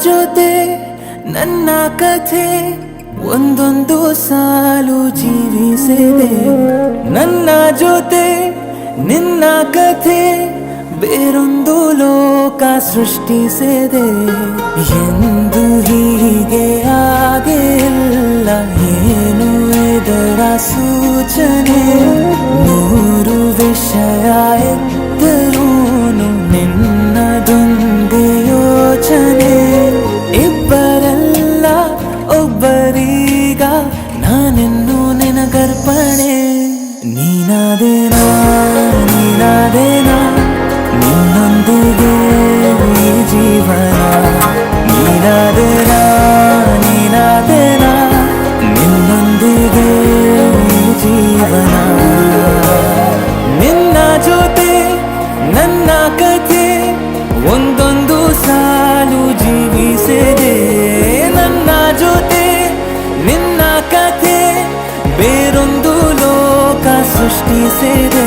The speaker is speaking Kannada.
ಜೊತೆ ನನ್ನ ಕಥೆ ಒಂದೊಂದು ಸಾಲು ಜೀವಿಸಿದೆ. ನನ್ನ ಜೊತೆ ನಿನ್ನ ಕಥೆ ಬೇರೊಂದು ಲೋಕ ಸೃಷ್ಟಿಸಿದೆ. ಎಂದು ಹೀಗೆ ಆಗಿಲ್ಲ, ಏನು ಇದರ ಸೂಚನೆ? ನೂರು ವಿಷಯ ಎತ್ತರೂನು ನಿನ್ನದೊಂದೇ ಯೋಚನೆ. ಇಬ್ಬರಲ್ಲ ಒಬ್ಬರೀಗ ನಾನೆನ್ನು ನಿನಗರ್ಪಣೆ. ನೀನಾದೇನಾ ನೀನಾದೇನಾ ನಿನ್ನೊಂದಿಗೆ ಈ ಜೀವನ. ನೀನಾದೇನಾ ನೀನಾದೇನಾ ನಿನ್ನೊಂದಿಗೆ ಈ ಜೀವನ. ನಿನ್ನ ಜೊತೆ ನನ್ನ ಕಥೆ ಒಂದೊಂದು ಸಾಲು ಜೀವಿಸಿದೆ. ನನ್ನ ಜೊತೆ ನಿನ್ನ ಕಥೆ ಬೇರೊಂದು ಲೋಕ ಸೃಷ್ಟಿಸಿದೆ.